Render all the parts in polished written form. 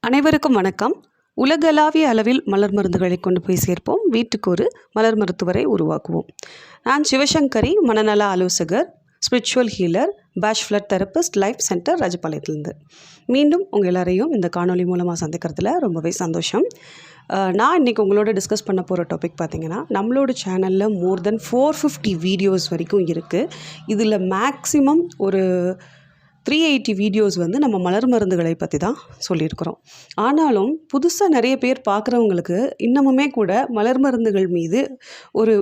அனைவருக்கும் வணக்கம். உலகளாவிய அளவில் மலர் மருந்துகளை கொண்டு போய் சேர்ப்போம். வீட்டுக்கு ஒரு மலர் மருத்துவரை உருவாக்குவோம். நான் சிவசங்கரி, மனநல ஆலோசகர், spiritual healer, Bach flower therapist, life centre, ராஜபாளையத்துலேருந்து. மீண்டும் உங்கள் எல்லாரையும் இந்த காணொலி மூலமாக சந்திக்கிறதுல ரொம்பவே சந்தோஷம். நான் இன்றைக்கி உங்களோட டிஸ்கஸ் பண்ண போகிற டாபிக் பார்த்திங்கன்னா, நம்மளோட சேனலில் மோர் தென் 450 வீடியோஸ் வரைக்கும் இருக்குது. இதில் மேக்ஸிமம் ஒரு 380 வீடியோஸ் வந்து நம்ம மலர் மருந்துகளை பற்றி தான் சொல்லியிருக்கிறோம். ஆனாலும் புதுசாக நிறைய பேர் பார்க்குறவங்களுக்கு இன்னமுமே கூட மலர் மருந்துகள் மீது ஒரு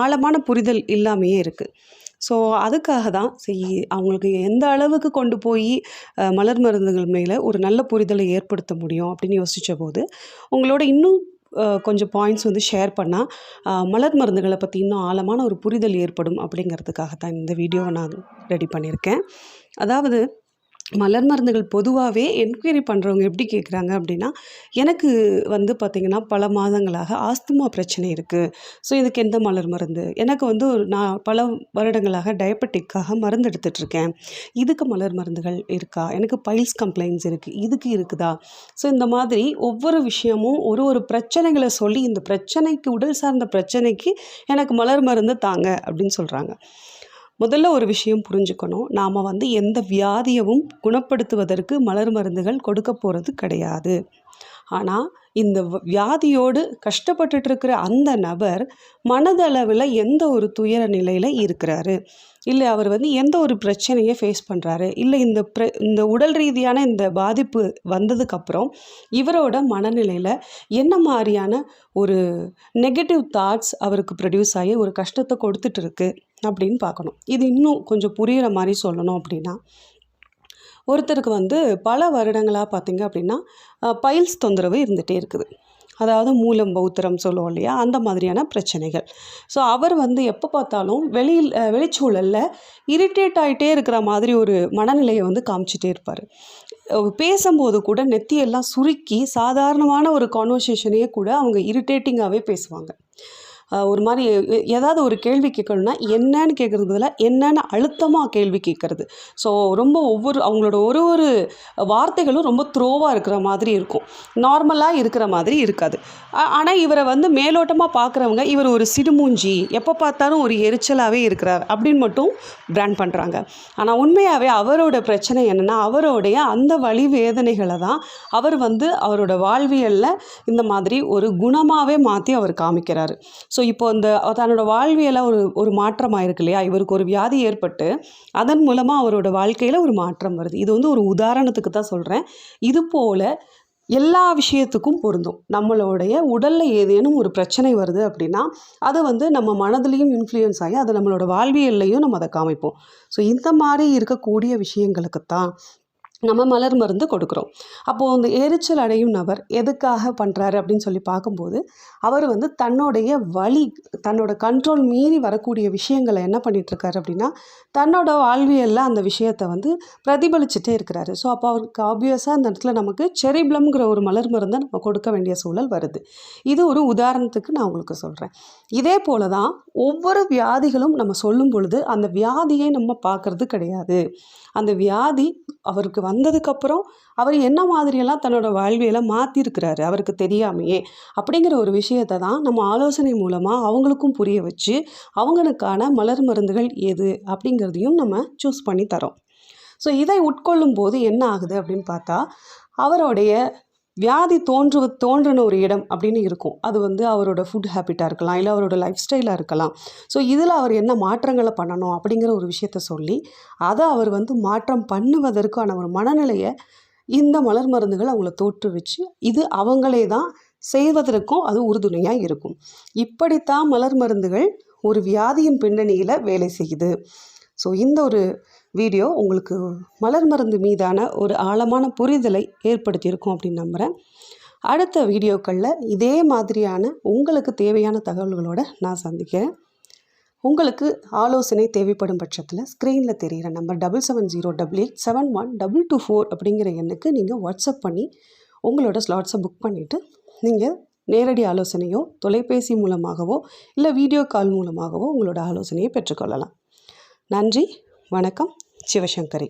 ஆழமான புரிதல் இல்லாமையே இருக்குது. ஸோ அதுக்காக தான் அவங்களுக்கு எந்த அளவுக்கு கொண்டு போய் மலர் மருந்துகள் மேலே ஒரு நல்ல புரிதலை ஏற்படுத்த முடியும் அப்படின்னு யோசித்த போது உங்களோட இன்னும் கொஞ்சம் பாயிண்ட்ஸ் வந்து ஷேர் பண்ணால் மலர் மருந்துகளை பற்றி இன்னும் ஆழமான ஒரு புரிதல் ஏற்படும் அப்படிங்கிறதுக்காக தான் இந்த வீடியோவை நான் ரெடி பண்ணியிருக்கேன். அதாவது மலர் மருந்துகள் பொதுவாகவே என்கொயரி பண்ணுறவங்க எப்படி கேட்குறாங்க அப்படின்னா, எனக்கு வந்து பார்த்திங்கன்னா பல மாதங்களாக ஆஸ்துமா பிரச்சனை இருக்குது. ஸோ இதுக்கு எந்த மலர் மருந்து, எனக்கு வந்து நான் பல வருடங்களாக டயபெட்டிக்காக மருந்து எடுத்துகிட்ருக்கேன், இதுக்கு மலர் மருந்துகள் இருக்கா, எனக்கு பைல்ஸ் கம்ப்ளைண்ட்ஸ் இருக்குது, இதுக்கு இருக்குதா. ஸோ இந்த மாதிரி ஒவ்வொரு விஷயமும் ஒரு பிரச்சனைகளை சொல்லி, இந்த பிரச்சனைக்கு உடல் சார்ந்த பிரச்சனைக்கு எனக்கு மலர் மருந்து தாங்க அப்படின்னு சொல்கிறாங்க. முதல்ல ஒரு விஷயம் புரிஞ்சுக்கணும், நாம் வந்து எந்த வியாதியவும் குணப்படுத்துவதற்கு மலர் மருந்துகள் கொடுக்க போகிறது கிடையாது. ஆனால் இந்த வியாதியோடு கஷ்டப்பட்டுட்டு இருக்கிற அந்த நபர் மனதளவில் எந்த ஒரு துயர நிலையில் இருக்கிறாரு, இல்லை அவர் வந்து எந்த ஒரு பிரச்சனையை ஃபேஸ் பண்ணுறாரு, இல்லை இந்த உடல் ரீதியான இந்த பாதிப்பு வந்ததுக்கப்புறம் இவரோட மனநிலையில் என்ன மாதிரியான ஒரு நெகட்டிவ் தாட்ஸ் அவருக்கு ப்ரொடியூஸ் ஆகி ஒரு கஷ்டத்தை கொடுத்துட்டு இருக்கு அப்படின்னு பார்க்கணும். இது இன்னும் கொஞ்சம் புரிகிற மாதிரி சொல்லணும் அப்படின்னா, ஒருத்தருக்கு வந்து பல வருடங்களாக பார்த்திங்க அப்படின்னா பைல்ஸ் தொந்தரவு இருந்துகிட்டே இருக்குது. அதாவது மூலம் பௌத்திரம் சொல்லுவோம் இல்லையா, அந்த மாதிரியான பிரச்சனைகள். ஸோ அவர் வந்து எப்போ பார்த்தாலும் வெளிச்சூழலில் இரிட்டேட் ஆகிட்டே இருக்கிற மாதிரி ஒரு மனநிலையை வந்து காமிச்சிட்டே இருப்பார். பேசும்போது கூட நெத்தியெல்லாம் சுருக்கி சாதாரணமான ஒரு கான்வர்சேஷனையே கூட அவங்க இரிட்டேட்டிங்காகவே பேசுவாங்க. ஒரு மாதிரி ஏதாவது ஒரு கேள்வி கேட்கணுன்னா என்னன்னு கேட்குறதுக்கு பதிலாக என்னென்னு அழுத்தமாக கேள்வி கேட்குறது. ஸோ ரொம்ப அவங்களோட ஒரு வார்த்தைகளும் ரொம்ப த்ரோவாக இருக்கிற மாதிரி இருக்கும், நார்மலாக இருக்கிற மாதிரி இருக்காது. ஆனால் இவரை வந்து மேலோட்டமாக பார்க்குறவங்க இவர் ஒரு சிடுமூஞ்சி, எப்போ பார்த்தாலும் ஒரு எரிச்சலாகவே இருக்கிறார் அப்படின்னு மட்டும் பிராண்ட் பண்ணுறாங்க. ஆனால் உண்மையாகவே அவரோட பிரச்சனை என்னென்னா, அவருடைய அந்த வலி வேதனைகளை தான் அவர் வந்து அவரோட வாழ்வியலில் இந்த மாதிரி ஒரு குணமாகவே மாற்றி அவர் காமிக்கிறாரு. ஸோ இப்போ தன்னோட வாழ்வியலில் ஒரு மாற்றம் ஆயிருக்கு இல்லையா, இவருக்கு ஒரு வியாதி ஏற்பட்டு அதன் மூலமாக அவரோட வாழ்க்கையில் ஒரு மாற்றம் வருது. இது வந்து ஒரு உதாரணத்துக்கு தான் சொல்கிறேன். இது போல் எல்லா விஷயத்துக்கும் பொருந்தும். நம்மளுடைய உடலில் ஏதேனும் ஒரு பிரச்சனை வருது அப்படின்னா அது வந்து நம்ம மனதிலையும் இன்ஃப்ளூயன்ஸ் ஆகி அது நம்மளோட வாழ்வியல்லையும் நம்ம அதை காமிப்போம். ஸோ இந்த மாதிரி இருக்கக்கூடிய விஷயங்களுக்கு தான் நம்ம மலர் மருந்து கொடுக்குறோம். அப்போது அந்த எரிச்சல் அடையும் நபர் எதுக்காக பண்ணுறாரு அப்படின்னு சொல்லி பார்க்கும்போது, அவர் வந்து தன்னோட கண்ட்ரோல் மீறி வரக்கூடிய விஷயங்களை என்ன பண்ணிகிட்ருக்காரு அப்படின்னா, தன்னோட வாழ்வியலில் அந்த விஷயத்தை வந்து பிரதிபலிச்சுட்டே இருக்கிறாரு. ஸோ அப்போ அவருக்கு ஆப்வியஸாக அந்த இடத்துல நமக்கு செரிப்ளம்ங்கிற ஒரு மலர் மருந்தை நம்ம கொடுக்க வேண்டிய சூழல் வருது. இது ஒரு உதாரணத்துக்கு நான் உங்களுக்கு சொல்கிறேன். இதே போல தான் ஒவ்வொரு வியாதிகளும் நம்ம சொல்லும் பொழுது அந்த வியாதியை நம்ம பார்க்குறது கிடையாது. அந்த வியாதி அவருக்கு வந்ததுக்கப்புறம் அவர் என்ன மாதிரியெல்லாம் தன்னோட வாழ்வியலை மாற்றிருக்கிறாரு அவருக்கு தெரியாமையே அப்படிங்கிற ஒரு விஷயத்தை தான் நம்ம ஆலோசனை மூலமாக அவங்களுக்கும் புரிய வச்சு அவங்களுக்கான மலர் மருந்துகள் எது அப்படிங்கிறதையும் நம்ம சூஸ் பண்ணி தரோம். ஸோ இதை உட்கொள்ளும் போது என்ன ஆகுது அப்படின்னு பார்த்தா, அவருடைய வியாதி தோன்றின ஒரு இடம் அப்படின்னு இருக்கும். அது வந்து அவரோட ஃபுட் ஹேபிட்டாக இருக்கலாம், இல்லை அவரோட லைஃப் ஸ்டைலாக இருக்கலாம். ஸோ இதில் அவர் என்ன மாற்றங்களை பண்ணணும் அப்படிங்கிற ஒரு விஷயத்த சொல்லி அதை அவர் வந்து மாற்றம் பண்ணுவதற்கான ஒரு மனநிலையை இந்த மலர் மருந்துகள் அவங்கள தோற்றுவிச்சு இது அவங்களே தான் செய்வதற்கும் அது உறுதுணையாக இருக்கும். இப்படித்தான் மலர் மருந்துகள் ஒரு வியாதியின் பின்னணியில் வேலை செய்யுது. ஸோ இந்த ஒரு வீடியோ உங்களுக்கு மலர் மருந்து மீதான ஒரு ஆழமான புரிதலை ஏற்படுத்தியிருக்கும் அப்படின்னு நம்புகிறேன். அடுத்த வீடியோக்களில் இதே மாதிரியான உங்களுக்கு தேவையான தகவல்களோடு நான் சந்திக்கிறேன். உங்களுக்கு ஆலோசனை தேவைப்படும் பட்சத்தில் ஸ்க்ரீனில் தெரிகிற நம்பர் 7708871224 அப்படிங்கிற எண்ணுக்கு நீங்கள் வாட்ஸ்அப் பண்ணி உங்களோட ஸ்லாட்ஸை புக் பண்ணிவிட்டு நீங்கள் நேரடி ஆலோசனையோ தொலைபேசி மூலமாகவோ இல்லை வீடியோ கால் மூலமாகவோ உங்களோட ஆலோசனையை பெற்றுக்கொள்ளலாம். நன்றி, வணக்கம். சிவசங்கரி.